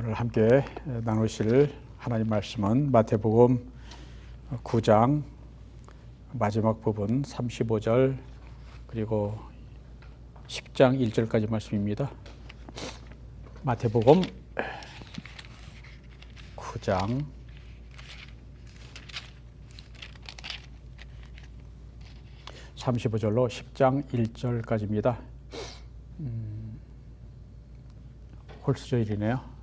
오늘 함께 나누실 하나님 말씀은 마태복음 9장 마지막 부분 35절 그리고 10장 1절까지 말씀입니다. 마태복음 9장 35절로 10장 1절까지입니다. 홀수절이네요.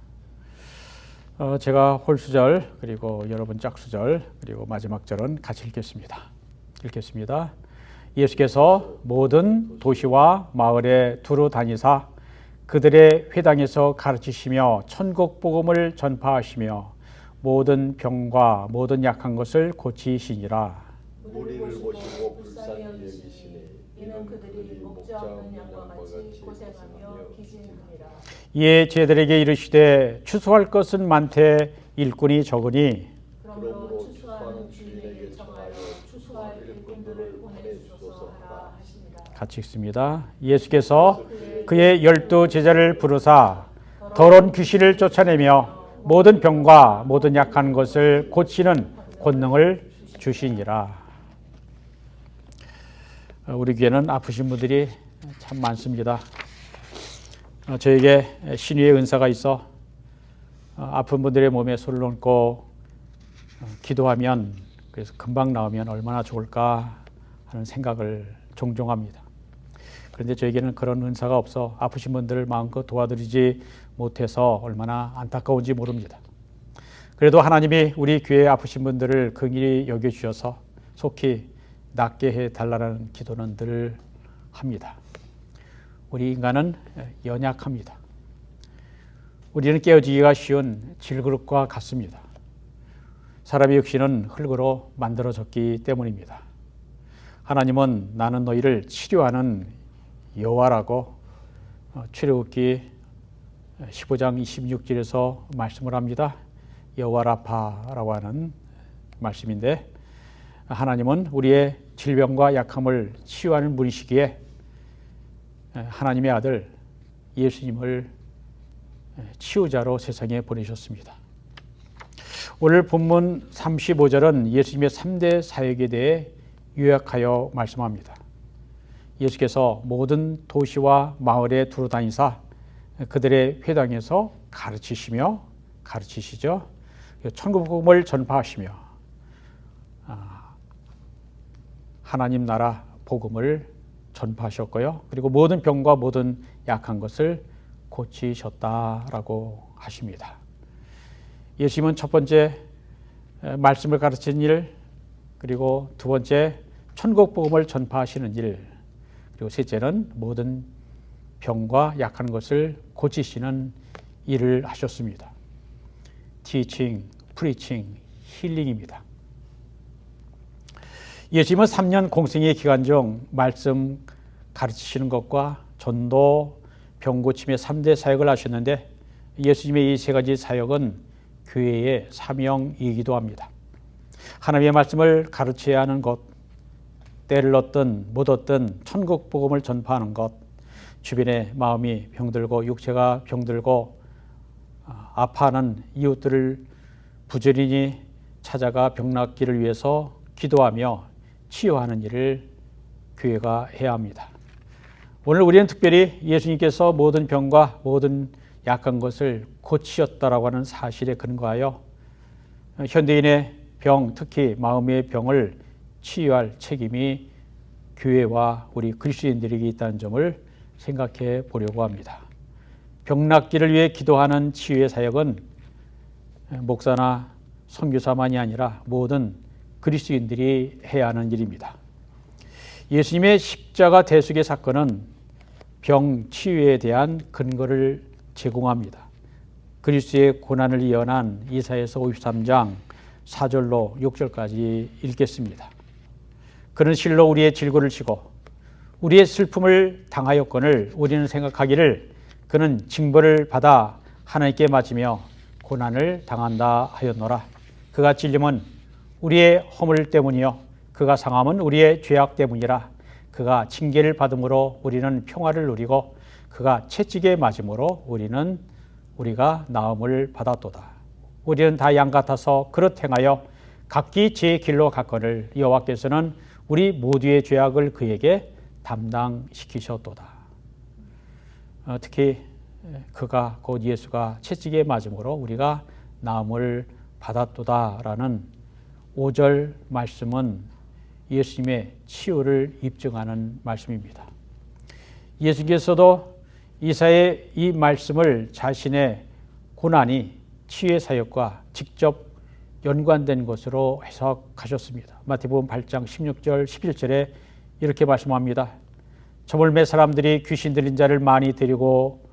제가 홀수절 그리고 여러분 짝수절 그리고 마지막 절은 같이 읽겠습니다. 예수께서 모든 도시와 마을에 두루 다니사 그들의 회당에서 가르치시며 천국 복음을 전파하시며 모든 병과 모든 약한 것을 고치시니라. 무리를 보시고 불쌍히 여기시니 이는 그들이 목자 없는 양과 같이 고생하며 기진하니라. 이에 제들에게 이르시되 추수할 것은 많되 일꾼이 적으니 그러므로 추수하는 주인에게 청하여 추수할 일꾼들을 보내주소서 하라 하시니라. 같이 읽습니다. 예수께서 그의 12 제자를 부르사 더러운 귀신을 쫓아내며 모든 병과 모든 약한 것을 고치는 권능을 주시니라. 우리 교회는 아프신 분들이 참 많습니다. 저에게 신유의 은사가 있어 아픈 분들의 몸에 손을 얹고 기도하면 그래서 금방 나오면 얼마나 좋을까 하는 생각을 종종 합니다. 그런데 저에게는 그런 은사가 없어 아프신 분들을 마음껏 도와드리지 못해서 얼마나 안타까운지 모릅니다. 그래도 하나님이 우리 교회 아프신 분들을 긍휼히 여겨주셔서 속히 낫게 해달라는 기도는 늘 합니다. 우리 인간은 연약합니다. 우리는 깨어지기가 쉬운 질그릇과 같습니다. 사람의 육신은 흙으로 만들어졌기 때문입니다. 하나님은 나는 너희를 치료하는 여호와라고 출애굽기 15장 26절에서 말씀을 합니다. 여호와 라파라고 하는 말씀인데 하나님은 우리의 질병과 약함을 치유하는 분이시기에 하나님의 아들 예수님을 치유자로 세상에 보내셨습니다. 오늘 본문 35절은 예수님의 3대 사역에 대해 요약하여 말씀합니다. 예수께서 모든 도시와 마을에 두루 다니사 그들의 회당에서 가르치시죠. 천국 복음을 전파하시며 하나님 나라 복음을 전파하셨고요. 그리고 모든 병과 모든 약한 것을 고치셨다라고 하십니다. 예수님은 첫 번째 말씀을 가르치는 일, 그리고 두 번째 천국 복음을 전파하시는 일, 그리고 셋째는 모든 병과 약한 것을 고치시는 일을 하셨습니다. Teaching, Preaching, 힐링입니다. 예수님은 3년 공생의 기간 중 말씀 가르치시는 것과 전도, 병고침의 3대 사역을 하셨는데 예수님의 이 세 가지 사역은 교회의 사명이기도 합니다. 하나님의 말씀을 가르쳐야 하는 것, 때를 얻든 못 얻든 천국 복음을 전파하는 것, 주변에 마음이 병들고 육체가 병들고 아파하는 이웃들을 부지런히 찾아가 병 낫기를 위해서 기도하며 치유하는 일을 교회가 해야 합니다. 오늘 우리는 특별히 예수님께서 모든 병과 모든 약한 것을 고치셨다라고 하는 사실에 근거하여 현대인의 병, 특히 마음의 병을 치유할 책임이 교회와 우리 그리스도인들에게 있다는 점을 생각해 보려고 합니다. 병 낫기를 위해 기도하는 치유의 사역은 목사나 선교사만이 아니라 모든 그리스도인들이 해야 하는 일입니다. 예수님의 십자가 대속의 사건은 병 치유에 대한 근거를 제공합니다. 그리스도의 고난을 예언한 이사야서 53장 4절로 6절까지 읽겠습니다. 그는 실로 우리의 질고를 지고 우리의 슬픔을 당하였거늘 우리는 생각하기를 그는 징벌을 받아 하나님께 맞으며 고난을 당한다 하였노라. 그가 찔림은 우리의 허물 때문이요 그가 상함은 우리의 죄악 때문이라. 그가 징계를 받음으로 우리는 평화를 누리고 그가 채찍에 맞음으로 우리는 우리가 나음을 받았도다. 우리는 다 양 같아서 그릇 행하여 각기 제 길로 갔거늘 여호와께서는 우리 모두의 죄악을 그에게 담당시키셨도다. 특히 그가 곧 예수가 채찍에 맞음으로 우리가 나음을 받았도다라는 5절 말씀은 예수님의 치유를 입증하는 말씀입니다. 예수께서도 이사야의 이 말씀을 자신의 고난이 치유의 사역과 직접 연관된 것으로 해석하셨습니다. 마태복음 8장 16절 11절에 이렇게 말씀합니다. 저물매 사람들이 귀신 들린 자를 많이 데리고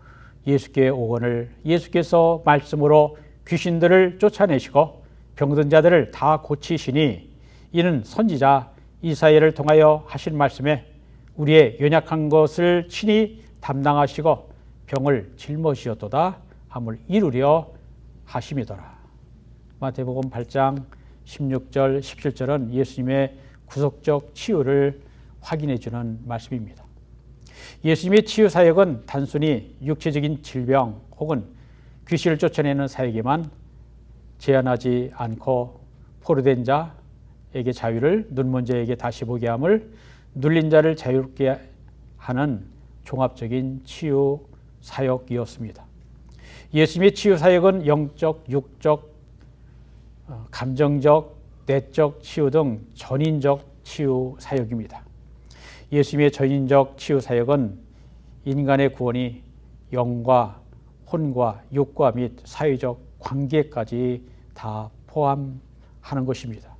예수께 오거늘 예수께서 말씀으로 귀신들을 쫓아내시고 병든 자들을 다 고치시니 이는 선지자 이사야를 통하여 하신 말씀에 우리의 연약한 것을 친히 담당하시고 병을 짊어지셨도다 함을 이루려 하심이더라. 마태복음 8장 16절 17절은 예수님의 구속적 치유를 확인해 주는 말씀입니다. 예수님의 치유 사역은 단순히 육체적인 질병 혹은 귀신을 쫓아내는 사역에만 제한하지 않고 포로된 자에게 자유를, 눈먼 자에게 다시 보게 함을, 눌린 자를 자유롭게 하는 종합적인 치유 사역이었습니다. 예수님의 치유 사역은 영적, 육적, 감정적, 내적 치유 등 전인적 치유 사역입니다. 예수님의 전인적 치유 사역은 인간의 구원이 영과 혼과 육과 및 사회적 관계까지 다 포함하는 것입니다.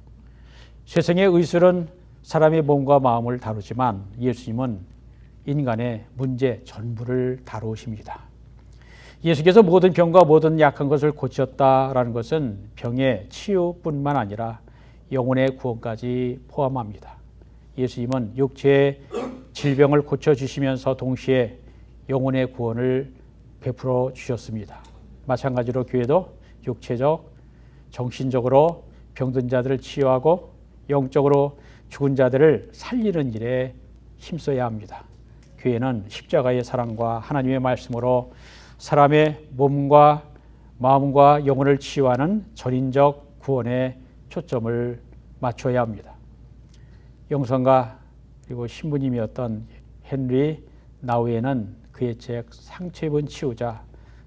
세상의 의술은 사람의 몸과 마음을 다루지만 예수님은 인간의 문제 전부를 다루십니다. 예수께서 모든 병과 모든 약한 것을 고쳤다라는 것은 병의 치유뿐만 아니라 영혼의 구원까지 포함합니다. 예수님은 육체의 질병을 고쳐주시면서 동시에 영혼의 구원을 베풀어 주셨습니다. 마찬가지로 교회도 육체적, 정신적으로 병든 자들을 치유하고 영적으로 죽은 자들을 살리는 일에 힘써야 합니다. 교회는 십자가의 사랑과 하나님의 말씀으로 사람의 몸과 마음과 영혼을 치유하는 전인적 구원에 초점을 맞춰야 합니다. 영성가 그리고 신부님이었던 헨리 나우에는 그의 책 상처 입은 치유자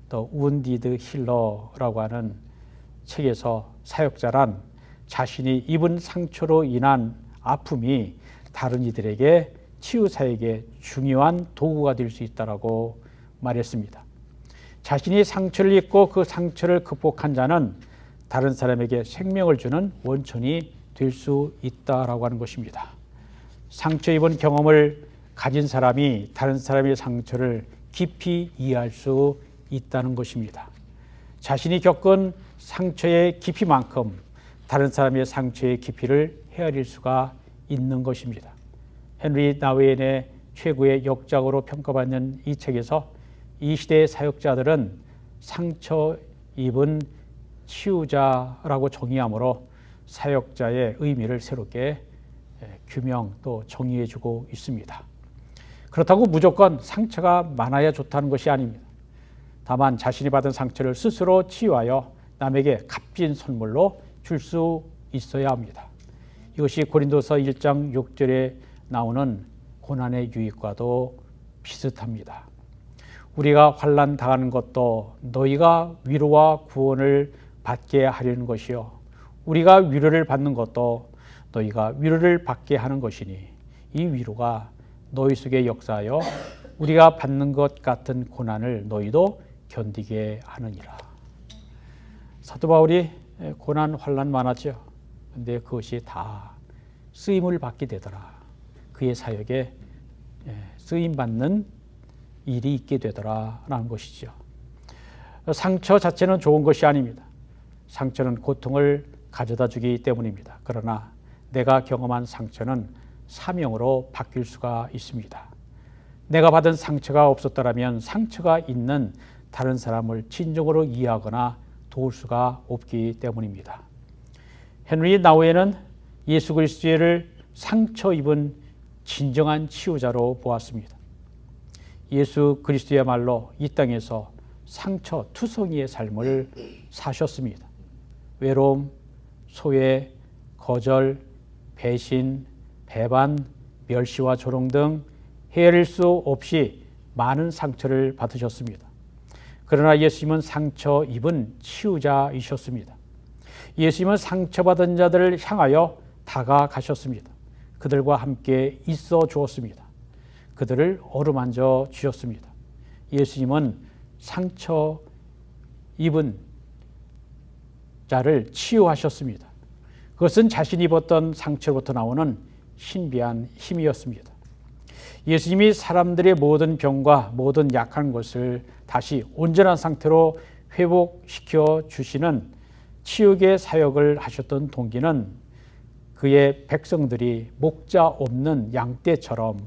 더 운디드 힐러라고 하는 책에서 사역자란 자신이 입은 상처로 인한 아픔이 다른 이들에게 치유 사역의 중요한 도구가 될 수 있다라고 말했습니다. 자신이 상처를 입고 그 상처를 극복한 자는 다른 사람에게 생명을 주는 원천이 될 수 있다라고 하는 것입니다. 상처 입은 경험을 가진 사람이 다른 사람의 상처를 깊이 이해할 수 있다는 것입니다. 자신이 겪은 상처의 깊이만큼 다른 사람의 상처의 깊이를 헤아릴 수가 있는 것입니다. 헨리 나우엔의 최고의 역작으로 평가받는 이 책에서 이 시대의 사역자들은 상처 입은 치유자라고 정의하므로 사역자의 의미를 새롭게 규명 또 정의해주고 있습니다. 그렇다고 무조건 상처가 많아야 좋다는 것이 아닙니다. 다만 자신이 받은 상처를 스스로 치유하여 남에게 값진 선물로 줄 수 있어야 합니다. 이것이 고린도서 1장 6절에 나오는 고난의 유익과도 비슷합니다. 우리가 환난 당하는 것도 너희가 위로와 구원을 받게 하려는 것이요 우리가 위로를 받는 것도 너희가 위로를 받게 하는 것이니 이 위로가 너희 속에 역사하여 우리가 받는 것 같은 고난을 너희도 견디게 하느니라. 사도 바울이 고난 환난 많았죠. 근데 그것이 다 쓰임을 받게 되더라. 그의 사역에 쓰임 받는 일이 있게 되더라라는 것이죠. 상처 자체는 좋은 것이 아닙니다. 상처는 고통을 가져다 주기 때문입니다. 그러나 내가 경험한 상처는 사명으로 바뀔 수가 있습니다. 내가 받은 상처가 없었더라면 상처가 있는 다른 사람을 진정으로 이해하거나 도울 수가 없기 때문입니다. 헨리 나우에는 예수 그리스도를 상처 입은 진정한 치유자로 보았습니다. 예수 그리스도야말로 이 땅에서 상처 투성이의 삶을 사셨습니다. 외로움, 소외, 거절, 배신, 배반, 멸시와 조롱 등 헤아릴 수 없이 많은 상처를 받으셨습니다. 그러나 예수님은 상처 입은 치유자이셨습니다. 예수님은 상처받은 자들을 향하여 다가가셨습니다. 그들과 함께 있어 주었습니다. 그들을 어루만져 주셨습니다. 예수님은 상처 입은 자를 치유하셨습니다. 그것은 자신이 입었던 상처로부터 나오는 신비한 힘이었습니다. 예수님이 사람들의 모든 병과 모든 약한 것을 다시 온전한 상태로 회복시켜 주시는 치유의 사역을 하셨던 동기는 그의 백성들이 목자 없는 양떼처럼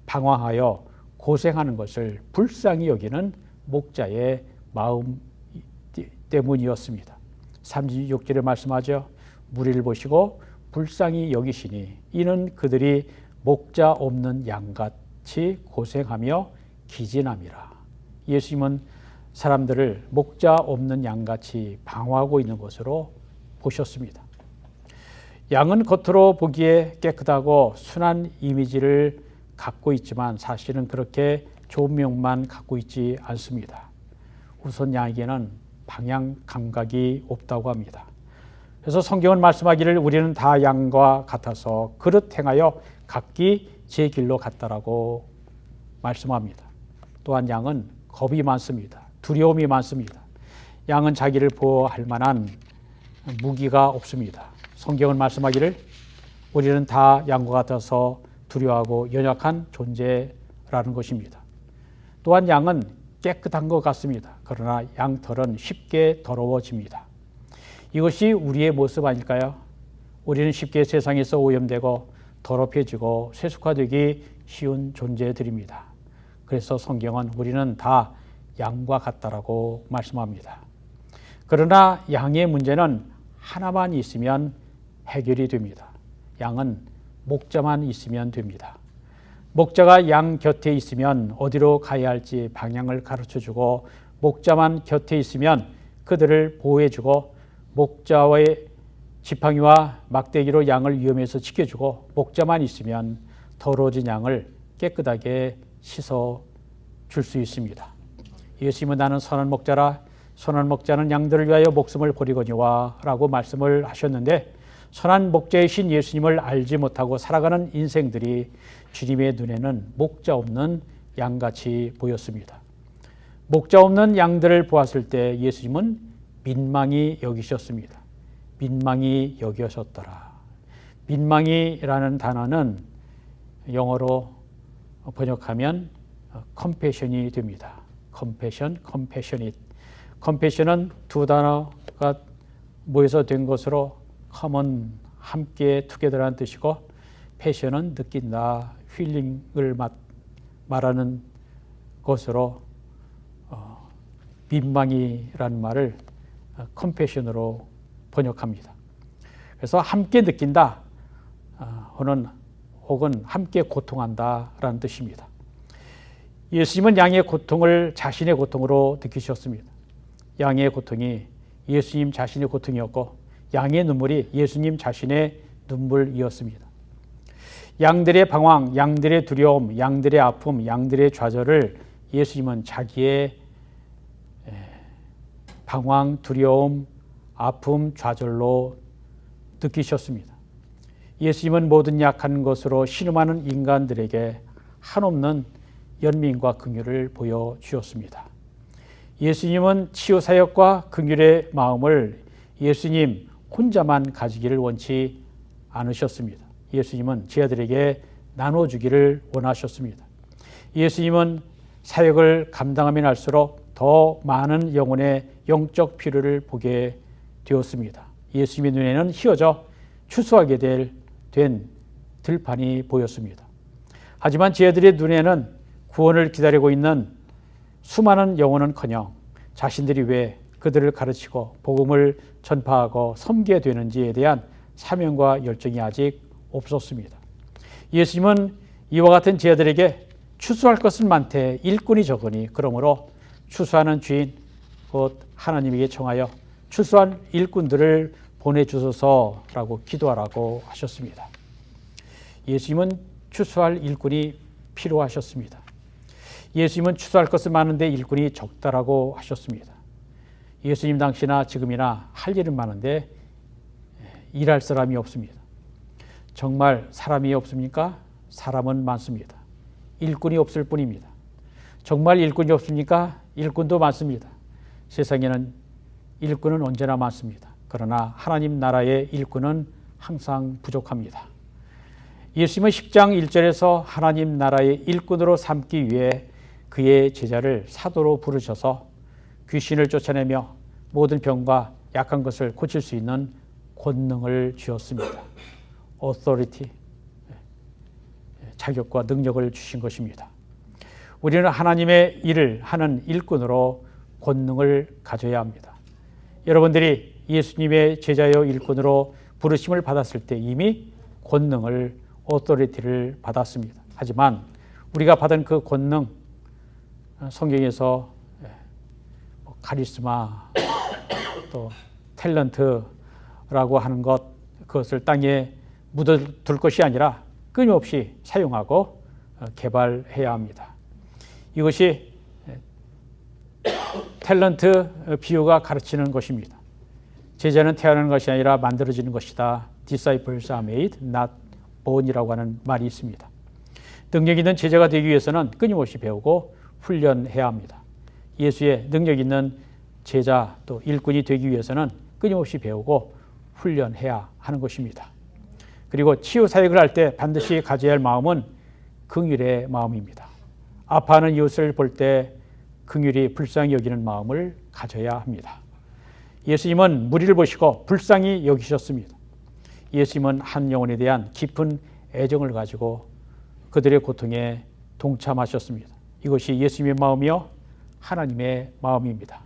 방황하여 고생하는 것을 불쌍히 여기는 목자의 마음 때문이었습니다. 36절에 말씀하죠. 무리를 보시고 불쌍히 여기시니 이는 그들이 목자 없는 양같이 고생하며 기진함이라. 예수님은 사람들을 목자 없는 양같이 방황하고 있는 것으로 보셨습니다. 양은 겉으로 보기에 깨끗하고 순한 이미지를 갖고 있지만 사실은 그렇게 좋은 명만 갖고 있지 않습니다. 우선 양에게는 방향 감각이 없다고 합니다. 그래서 성경은 말씀하기를 우리는 다 양과 같아서 그릇 행하여 각기 제 길로 갔다라고 말씀합니다. 또한 양은 겁이 많습니다. 두려움이 많습니다. 양은 자기를 보호할 만한 무기가 없습니다. 성경은 말씀하기를 우리는 다 양과 같아서 두려워하고 연약한 존재라는 것입니다. 또한 양은 깨끗한 것 같습니다. 그러나 양털은 쉽게 더러워집니다. 이것이 우리의 모습 아닐까요? 우리는 쉽게 세상에서 오염되고 더럽혀지고 세속화되기 쉬운 존재들입니다. 그래서 성경은 우리는 다 양과 같다라고 말씀합니다. 그러나 양의 문제는 하나만 있으면 해결이 됩니다. 양은 목자만 있으면 됩니다. 목자가 양 곁에 있으면 어디로 가야 할지 방향을 가르쳐주고 목자만 곁에 있으면 그들을 보호해주고 목자의 지팡이와 막대기로 양을 위험에서 지켜주고 목자만 있으면 더러워진 양을 깨끗하게 씻어 줄 수 있습니다. 예수님은 나는 선한 목자라 선한 목자는 양들을 위하여 목숨을 버리거니와 라고 말씀을 하셨는데 선한 목자이신 예수님을 알지 못하고 살아가는 인생들이 주님의 눈에는 목자 없는 양같이 보였습니다. 목자 없는 양들을 보았을 때 예수님은 민망히 여기셨습니다. 민망히 여기셨더라. 민망이라는 단어는 영어로 번역하면 compassion이 됩니다. compassion, compassionate. compassion은 두 단어가 모여서 된 것으로 common, 함께 together라는 뜻이고 passion은 느낀다, feeling을 말하는 것으로 민망이라는 말을 compassion으로 번역합니다. 그래서 함께 느낀다 혹은 함께 고통한다라는 뜻입니다. 예수님은 양의 고통을 자신의 고통으로 느끼셨습니다. 양의 고통이 예수님 자신의 고통이었고 양의 눈물이 예수님 자신의 눈물이었습니다. 양들의 방황, 양들의 두려움, 양들의 아픔, 양들의 좌절을 예수님은 자기의 방황, 두려움, 아픔, 좌절로 느끼셨습니다. 예수님은 모든 약한 것으로 신음하는 인간들에게 한없는 연민과 긍휼을 보여주었습니다. 예수님은 치유사역과 긍휼의 마음을 예수님 혼자만 가지기를 원치 않으셨습니다. 예수님은 제자들에게 나눠주기를 원하셨습니다. 예수님은 사역을 감당하면 할수록 더 많은 영혼의 영적 필요를 보게 되었습니다. 예수님의 눈에는 휘어져 추수하게 된 들판이 보였습니다. 하지만 제자들의 눈에는 구원을 기다리고 있는 수많은 영혼은커녕 자신들이 왜 그들을 가르치고 복음을 전파하고 섬기게 되는지에 대한 사명과 열정이 아직 없었습니다. 예수님은 이와 같은 제자들에게 추수할 것은 많되 일꾼이 적으니 그러므로 추수하는 주인 곧 하나님에게 청하여 출소한 일꾼들을 보내주소서라고 기도하라고 하셨습니다. 예수님은 출소할 일꾼이 필요하셨습니다. 예수님은 출소할 것은 많은데 일꾼이 적다라고 하셨습니다. 예수님 당시나 지금이나 할 일은 많은데 일할 사람이 없습니다. 정말 사람이 없습니까? 사람은 많습니다. 일꾼이 없을 뿐입니다. 정말 일꾼이 없습니까? 일꾼도 많습니다. 세상에는 일꾼은 언제나 많습니다. 그러나 하나님 나라의 일꾼은 항상 부족합니다. 예수님은 10장 1절에서 하나님 나라의 일꾼으로 삼기 위해 그의 제자를 사도로 부르셔서 귀신을 쫓아내며 모든 병과 약한 것을 고칠 수 있는 권능을 주었습니다. authority, 자격과 능력을 주신 것입니다. 우리는 하나님의 일을 하는 일꾼으로 권능을 가져야 합니다. 여러분들이 예수님의 제자여 일꾼으로 부르심을 받았을 때 이미 권능을, authority를 받았습니다. 하지만 우리가 받은 그 권능, 성경에서 카리스마, 또 탤런트라고 하는 것, 그것을 땅에 묻어둘 것이 아니라 끊임없이 사용하고 개발해야 합니다. 이것이 탤런트 비유가 가르치는 것입니다. 제자는 태어나는 것이 아니라 만들어지는 것이다. Disciples are made, not born이라고 하는 말이 있습니다. 능력 있는 제자가 되기 위해서는 끊임없이 배우고 훈련해야 합니다. 예수의 능력 있는 제자 또 일꾼이 되기 위해서는 끊임없이 배우고 훈련해야 하는 것입니다. 그리고 치유 사역을 할 때 반드시 가져야 할 마음은 긍휼의 마음입니다. 아파하는 이웃을 볼 때 긍휼히 불쌍히 여기는 마음을 가져야 합니다. 예수님은 무리를 보시고 불쌍히 여기셨습니다. 예수님은 한 영혼에 대한 깊은 애정을 가지고 그들의 고통에 동참하셨습니다. 이것이 예수님의 마음이요 하나님의 마음입니다.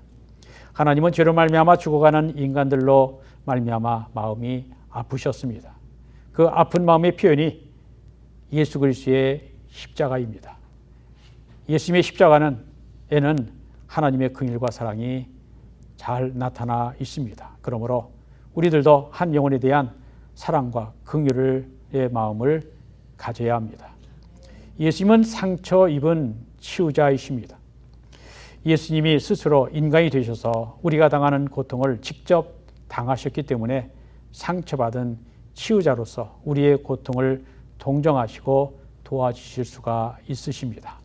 하나님은 죄로 말미암아 죽어가는 인간들로 말미암아 마음이 아프셨습니다. 그 아픈 마음의 표현이 예수 그리스도의 십자가입니다. 예수님의 십자가에는 하나님의 긍휼과 사랑이 잘 나타나 있습니다. 그러므로 우리들도 한 영혼에 대한 사랑과 긍휼의 마음을 가져야 합니다. 예수님은 상처 입은 치유자이십니다. 예수님이 스스로 인간이 되셔서 우리가 당하는 고통을 직접 당하셨기 때문에 상처받은 치유자로서 우리의 고통을 동정하시고 도와주실 수가 있으십니다.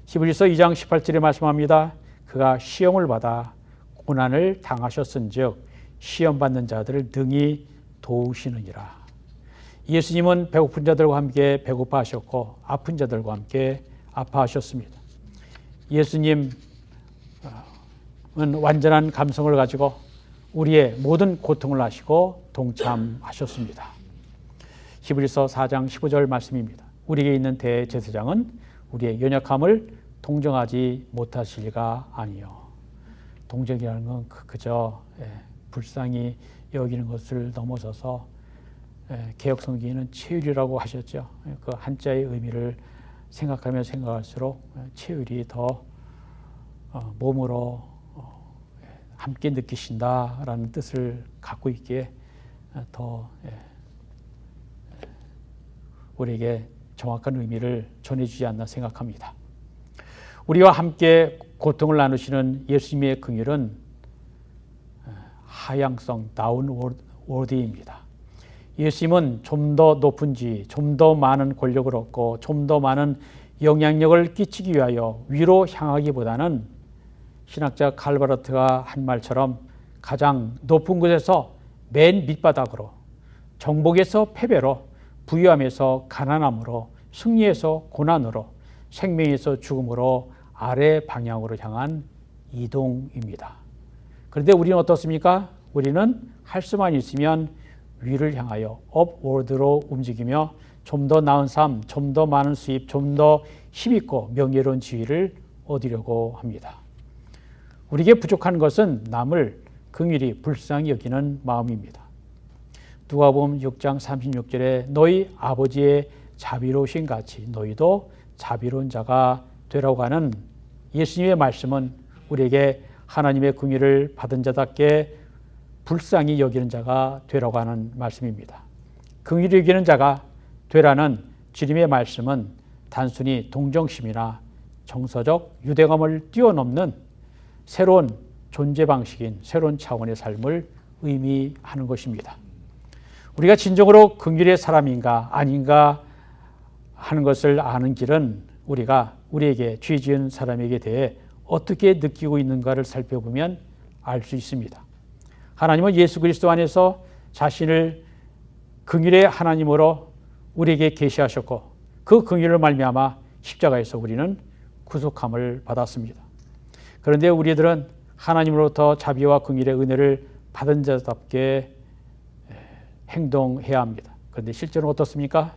히브리서 2장 18절에 말씀합니다. 그가 시험을 받아 고난을 당하셨은즉 시험받는 자들을 능히 도우시느니라. 예수님은 배고픈 자들과 함께 배고파하셨고 아픈 자들과 함께 아파하셨습니다. 예수님은 완전한 감성을 가지고 우리의 모든 고통을 아시고 동참하셨습니다. 히브리서 4장 15절 말씀입니다. 우리에게 있는 대제사장은 우리의 연약함을 동정하지 못하실 리가 아니요. 동정이라는 건 그저 불쌍히 여기는 것을 넘어서서 개역성경에는 체휼이라고 하셨죠. 그 한자의 의미를 생각하면 생각할수록 체휼이 더 몸으로 함께 느끼신다라는 뜻을 갖고 있기에 더 우리에게 정확한 의미를 전해주지 않나 생각합니다. 우리와 함께 고통을 나누시는 예수님의 긍휼은 하향성 다운워드입니다. 예수님은 좀 더 높은 지위, 좀 더 많은 권력을 얻고 좀 더 많은 영향력을 끼치기 위하여 위로 향하기보다는 신학자 칼바르트가 한 말처럼 가장 높은 곳에서 맨 밑바닥으로, 정복에서 패배로, 부유함에서 가난함으로, 승리에서 고난으로, 생명에서 죽음으로 아래 방향으로 향한 이동입니다. 그런데 우리는 어떻습니까? 우리는 할 수만 있으면 위를 향하여 업워드로 움직이며 좀 더 나은 삶, 좀 더 많은 수입, 좀 더 힘있고 명예로운 지위를 얻으려고 합니다. 우리에게 부족한 것은 남을 긍휼히 불쌍히 여기는 마음입니다. 누가복음 6장 36절에 너희 아버지의 자비로우신 같이 너희도 자비로운 자가 되라고 하는 예수님의 말씀은 우리에게 하나님의 긍휼을 받은 자답게 불쌍히 여기는 자가 되라고 하는 말씀입니다. 긍휼히 여기는 자가 되라는 주님의 말씀은 단순히 동정심이나 정서적 유대감을 뛰어넘는 새로운 존재 방식인 새로운 차원의 삶을 의미하는 것입니다. 우리가 진정으로 긍휼의 사람인가 아닌가 하는 것을 아는 길은 우리가 우리에게 죄 지은 사람에게 대해 어떻게 느끼고 있는가를 살펴보면 알 수 있습니다. 하나님은 예수 그리스도 안에서 자신을 긍휼의 하나님으로 우리에게 계시하셨고 그 긍휼을 말미암아 십자가에서 우리는 구속함을 받았습니다. 그런데 우리들은 하나님으로부터 자비와 긍휼의 은혜를 받은 자답게 행동해야 합니다. 그런데 실제로는 어떻습니까?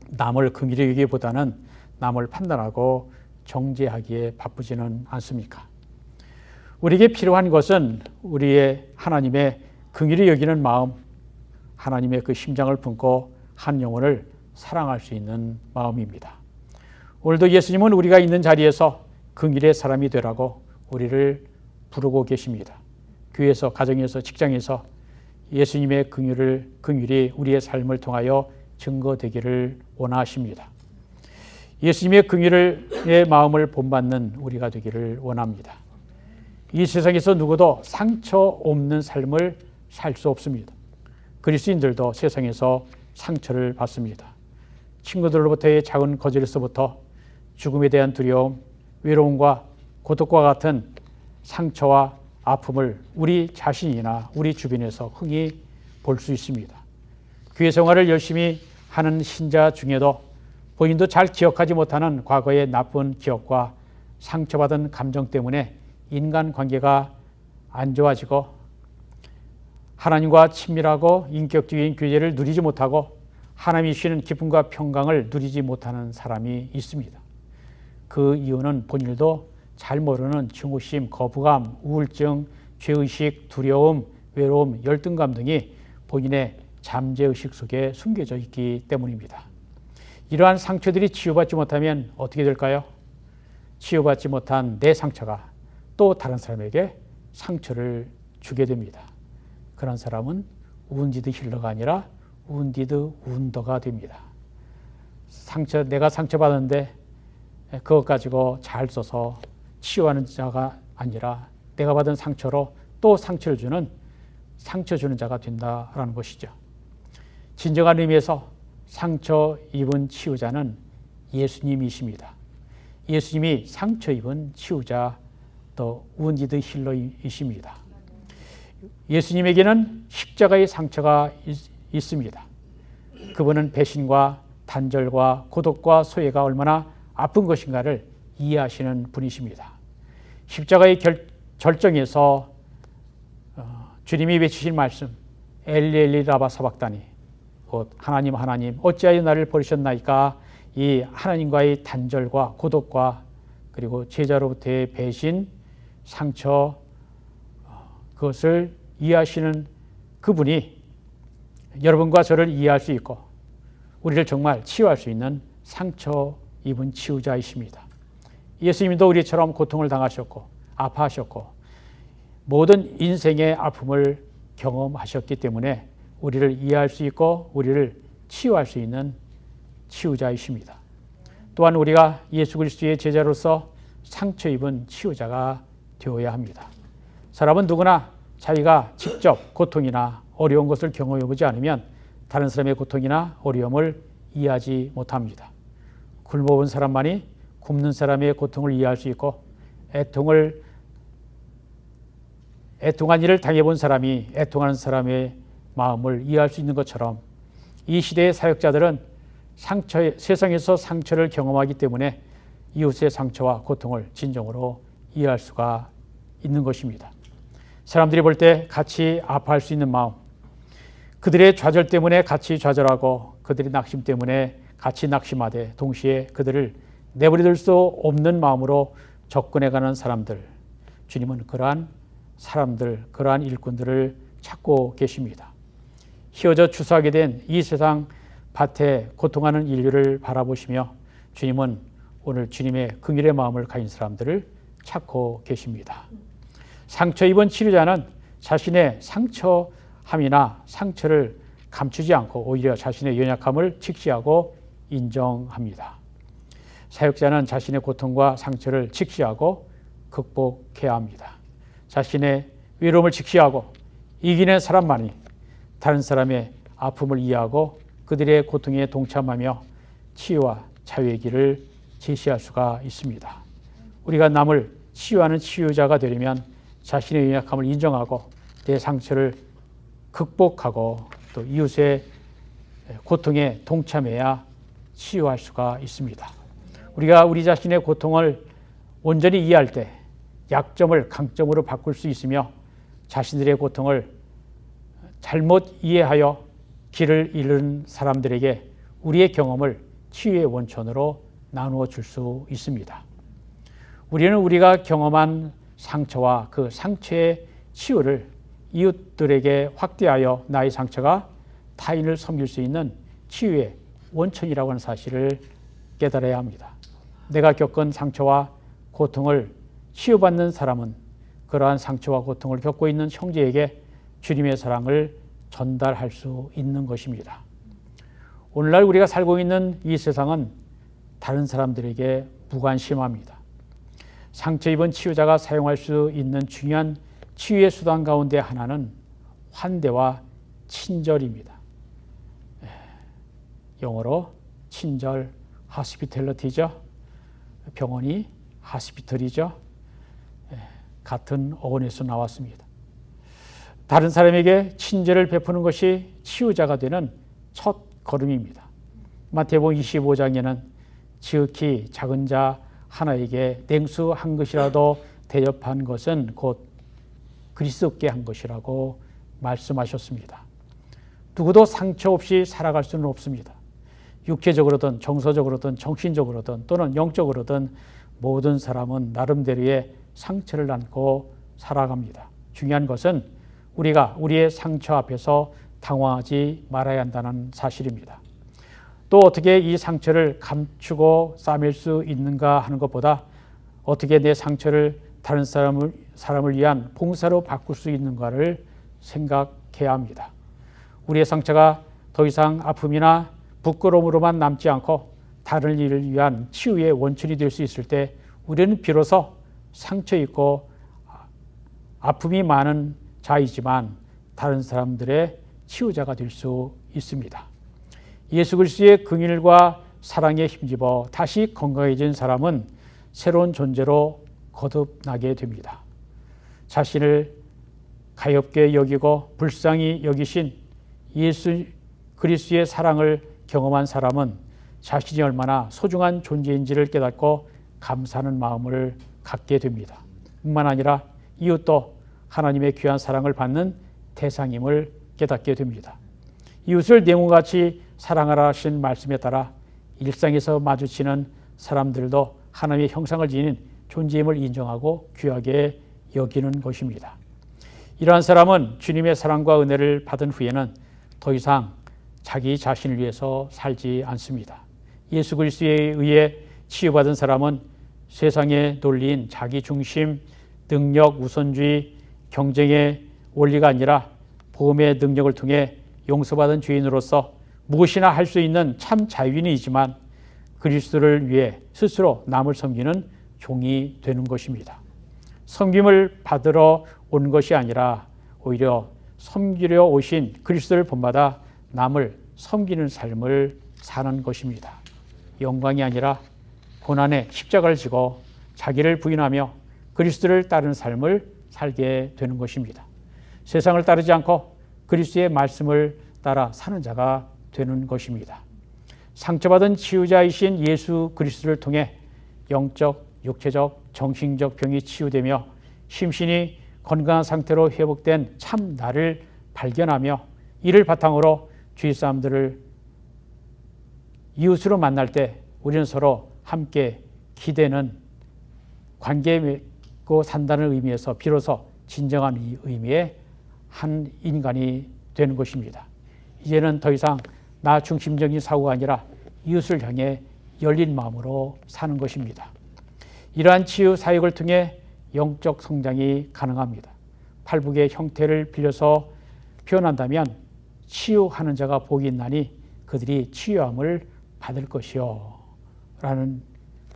남을 긍휼히 여기기보다는 남을 판단하고 정죄하기에 바쁘지는 않습니까? 우리에게 필요한 것은 우리의 하나님의 긍휼히 여기는 마음, 하나님의 그 심장을 품고 한 영혼을 사랑할 수 있는 마음입니다. 오늘도 예수님은 우리가 있는 자리에서 긍휼의 사람이 되라고 우리를 부르고 계십니다. 교회에서, 가정에서, 직장에서 예수님의 긍휼이 우리의 삶을 통하여 증거되기를 원하십니다. 예수님의 긍휼의 마음을 본받는 우리가 되기를 원합니다. 이 세상에서 누구도 상처 없는 삶을 살 수 없습니다. 그리스도인들도 세상에서 상처를 받습니다. 친구들로부터의 작은 거절에서부터 죽음에 대한 두려움, 외로움과 고독과 같은 상처와 아픔을 우리 자신이나 우리 주변에서 흔히 볼 수 있습니다. 교회 생활을 열심히 하는 신자 중에도 본인도 잘 기억하지 못하는 과거의 나쁜 기억과 상처받은 감정 때문에 인간관계가 안 좋아지고 하나님과 친밀하고 인격적인 교제를 누리지 못하고 하나님이 주시는 기쁨과 평강을 누리지 못하는 사람이 있습니다. 그 이유는 본인도 잘 모르는 증오심, 거부감, 우울증, 죄의식, 두려움, 외로움, 열등감 등이 본인의 잠재의식 속에 숨겨져 있기 때문입니다. 이러한 상처들이 치유받지 못하면 어떻게 될까요? 치유받지 못한 내 상처가 또 다른 사람에게 상처를 주게 됩니다. 그런 사람은 우운디드 힐러가 아니라 우운디드 운더가 됩니다. 내가 상처받았는데 그것 가지고 잘 써서 치유하는 자가 아니라 내가 받은 상처로 또 상처를 주는 상처 주는 자가 된다라는 것이죠. 진정한 의미에서 상처 입은 치유자는 예수님이십니다. 예수님이 상처 입은 치유자, 또 우운디드 힐러이십니다. 예수님에게는 십자가의 상처가 있습니다. 그분은 배신과 단절과 고독과 소외가 얼마나 아픈 것인가를 이해하시는 분이십니다. 십자가의 절정에서 주님이 외치신 말씀, 엘리 엘리 라바 사박다니, 곧 하나님 하나님 어찌하여 나를 버리셨나이까, 이 하나님과의 단절과 고독과 그리고 제자로부터의 배신, 상처, 그것을 이해하시는 그분이 여러분과 저를 이해할 수 있고 우리를 정말 치유할 수 있는 상처 입은 치유자이십니다. 예수님도 우리처럼 고통을 당하셨고 아파하셨고 모든 인생의 아픔을 경험하셨기 때문에 우리를 이해할 수 있고 우리를 치유할 수 있는 치유자이십니다. 또한 우리가 예수 그리스도의 제자로서 상처 입은 치유자가 되어야 합니다. 사람은 누구나 자기가 직접 고통이나 어려운 것을 경험해보지 않으면 다른 사람의 고통이나 어려움을 이해하지 못합니다. 굶어본 사람만이 굶는 사람의 고통을 이해할 수 있고 애통한 일을 당해본 사람이 애통하는 사람의 마음을 이해할 수 있는 것처럼 이 시대의 사역자들은 세상에서 상처를 경험하기 때문에 이웃의 상처와 고통을 진정으로 이해할 수가 있는 것입니다. 사람들이 볼 때 같이 아파할 수 있는 마음, 그들의 좌절 때문에 같이 좌절하고 그들의 낙심 때문에 같이 낙심하되 동시에 그들을 내버려둘 수 없는 마음으로 접근해가는 사람들, 주님은 그러한 사람들, 그러한 일꾼들을 찾고 계십니다. 휘어져 추수하게 된 이 세상 밭에 고통하는 인류를 바라보시며 주님은 오늘 주님의 긍휼의 마음을 가진 사람들을 찾고 계십니다. 상처 입은 치료자는 자신의 상처함이나 상처를 감추지 않고 오히려 자신의 연약함을 직시하고 인정합니다. 사역자는 자신의 고통과 상처를 직시하고 극복해야 합니다. 자신의 외로움을 직시하고 이기는 사람만이 다른 사람의 아픔을 이해하고 그들의 고통에 동참하며 치유와 자유의 길을 제시할 수가 있습니다. 우리가 남을 치유하는 치유자가 되려면 자신의 연약함을 인정하고 내 상처를 극복하고 또 이웃의 고통에 동참해야 치유할 수가 있습니다. 우리가 우리 자신의 고통을 온전히 이해할 때 약점을 강점으로 바꿀 수 있으며 자신들의 고통을 잘못 이해하여 길을 잃은 사람들에게 우리의 경험을 치유의 원천으로 나누어 줄 수 있습니다. 우리는 우리가 경험한 상처와 그 상처의 치유를 이웃들에게 확대하여 나의 상처가 타인을 섬길 수 있는 치유의 원천이라고 하는 사실을 깨달아야 합니다. 내가 겪은 상처와 고통을 치유받는 사람은 그러한 상처와 고통을 겪고 있는 형제에게 주님의 사랑을 전달할 수 있는 것입니다. 오늘날 우리가 살고 있는 이 세상은 다른 사람들에게 무관심합니다. 상처 입은 치유자가 사용할 수 있는 중요한 치유의 수단 가운데 하나는 환대와 친절입니다. 영어로 친절, hospitality죠. 병원이 hospital이죠. 같은 어원에서 나왔습니다. 다른 사람에게 친절을 베푸는 것이 치유자가 되는 첫 걸음입니다. 마태복음 25장에는 지극히 작은 자 하나에게 냉수 한 것이라도 대접한 것은 곧 그리스도께 한 것이라고 말씀하셨습니다. 누구도 상처 없이 살아갈 수는 없습니다. 육체적으로든 정서적으로든 정신적으로든 또는 영적으로든 모든 사람은 나름대로의 상처를 안고 살아갑니다. 중요한 것은 우리가 우리의 상처 앞에서 당황하지 말아야 한다는 사실입니다. 또 어떻게 이 상처를 감추고 싸맬 수 있는가 하는 것보다 어떻게 내 상처를 다른 사람을 위한 봉사로 바꿀 수 있는가를 생각해야 합니다. 우리의 상처가 더 이상 아픔이나 부끄러움으로만 남지 않고 다른 일을 위한 치유의 원천이 될 수 있을 때 우리는 비로소 상처 있고 아픔이 많은 자이지만 다른 사람들의 치유자가 될 수 있습니다. 예수 그리스도의 긍휼과 사랑에 힘입어 다시 건강해진 사람은 새로운 존재로 거듭나게 됩니다. 자신을 가엾게 여기고 불쌍히 여기신 예수 그리스도의 사랑을 경험한 사람은 자신이 얼마나 소중한 존재인지를 깨닫고 감사하는 마음을 갖게 됩니다. 뿐만 아니라 이웃도 하나님의 귀한 사랑을 받는 대상임을 깨닫게 됩니다. 이웃을 내 몸같이 사랑하라 하신 말씀에 따라 일상에서 마주치는 사람들도 하나님의 형상을 지닌 존재임을 인정하고 귀하게 여기는 것입니다. 이러한 사람은 주님의 사랑과 은혜를 받은 후에는 더 이상 자기 자신을 위해서 살지 않습니다. 예수 그리스도에 의해 치유받은 사람은 세상의 논리인 자기 중심, 능력 우선주의, 경쟁의 원리가 아니라 복음의 능력을 통해 용서받은 죄인으로서 무엇이나 할 수 있는 참 자유인이지만 그리스도를 위해 스스로 남을 섬기는 종이 되는 것입니다. 섬김을 받으러 온 것이 아니라 오히려 섬기려 오신 그리스도를 본받아 남을 섬기는 삶을 사는 것입니다. 영광이 아니라 고난의 십자가를 지고 자기를 부인하며 그리스도를 따르는 삶을 살게 되는 것입니다. 세상을 따르지 않고 그리스도의 말씀을 따라 사는 자가 되는 것입니다. 상처받은 치유자이신 예수 그리스도를 통해 영적, 육체적, 정신적 병이 치유되며 심신이 건강한 상태로 회복된 참 나를 발견하며 이를 바탕으로 주위 사람들을 이웃으로 만날 때 우리는 서로 함께 기대는 관계 맺고 산다는 의미에서 비로소 진정한 이 의미의 한 인간이 되는 것입니다. 이제는 더 이상 나 중심적인 사고가 아니라 이웃을 향해 열린 마음으로 사는 것입니다. 이러한 치유 사역을 통해 영적 성장이 가능합니다. 팔복의 형태를 빌려서 표현한다면 치유하는 자가 복이 있나니 그들이 치유함을 받을 것이요 라는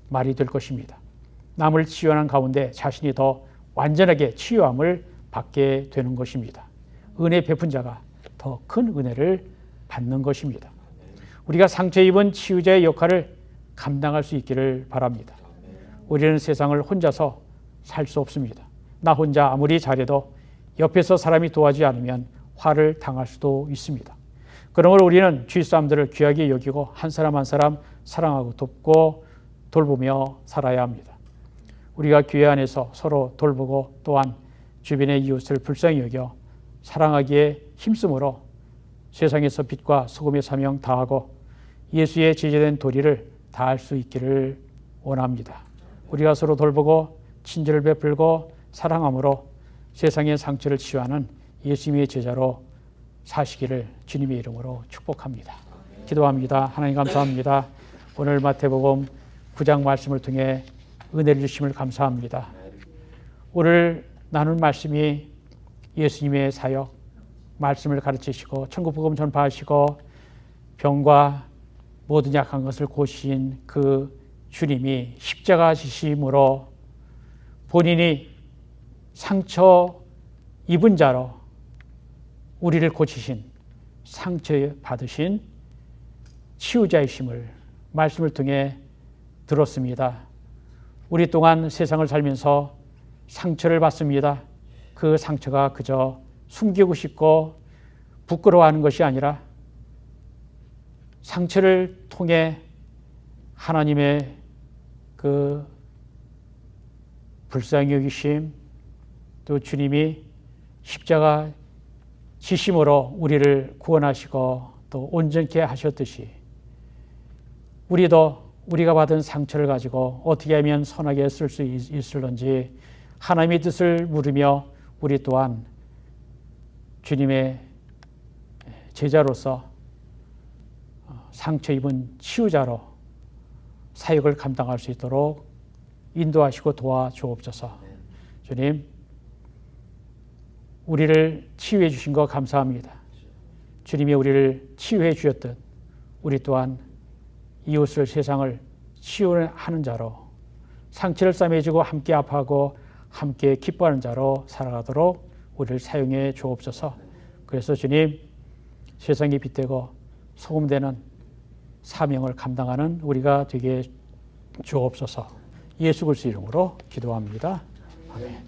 말이 될 것입니다. 남을 치유하는 가운데 자신이 더 완전하게 치유함을 받게 되는 것입니다. 은혜 베푼 자가 더 큰 은혜를 받는 것입니다. 우리가 상처 입은 치유자의 역할을 감당할 수 있기를 바랍니다. 우리는 세상을 혼자서 살 수 없습니다. 나 혼자 아무리 잘해도 옆에서 사람이 도와주지 않으면 화를 당할 수도 있습니다. 그러므로 우리는 주위 사람들을 귀하게 여기고 한 사람 한 사람 사랑하고 돕고 돌보며 살아야 합니다. 우리가 교회 안에서 서로 돌보고 또한 주변의 이웃을 불쌍히 여겨 사랑하기에 힘쓰므로 세상에서 빛과 소금의 사명 다하고 예수의 제자된 도리를 다할 수 있기를 원합니다. 우리가 서로 돌보고 친절을 베풀고 사랑함으로 세상의 상처를 치유하는 예수님의 제자로 사시기를 주님의 이름으로 축복합니다. 기도합니다. 하나님 감사합니다. 오늘 마태복음 9장 말씀을 통해 은혜를 주심을 감사합니다. 오늘 나눈 말씀이 예수님의 사역, 말씀을 가르치시고 천국복음 전파하시고 병과 모든 약한 것을 고치신 그 주님이 십자가 지심으로 본인이 상처 입은 자로 우리를 고치신 상처 받으신 치유자이심을 말씀을 통해 들었습니다. 우리 또한 세상을 살면서 상처를 받습니다. 그 상처가 그저 숨기고 싶고 부끄러워하는 것이 아니라 상처를 통해 하나님의 그 불쌍히 여기심 또 주님이 십자가 지심으로 우리를 구원하시고 또 온전케 하셨듯이 우리도 우리가 받은 상처를 가지고 어떻게 하면 선하게 쓸 수 있을런지 하나님의 뜻을 물으며 우리 또한 주님의 제자로서 상처 입은 치유자로 사역을 감당할 수 있도록 인도하시고 도와주옵소서. 주님, 우리를 치유해 주신 것 감사합니다. 주님이 우리를 치유해 주셨듯 우리 또한 이웃을 세상을 치유하는 자로 상처를 싸매주고 함께 아파하고 함께 기뻐하는 자로 살아가도록 우리를 사용해 주옵소서. 그래서 주님, 세상에 빛되고 소금되는 사명을 감당하는 우리가 되게 주옵소서. 예수 그리스도 이름으로 기도합니다. 아멘.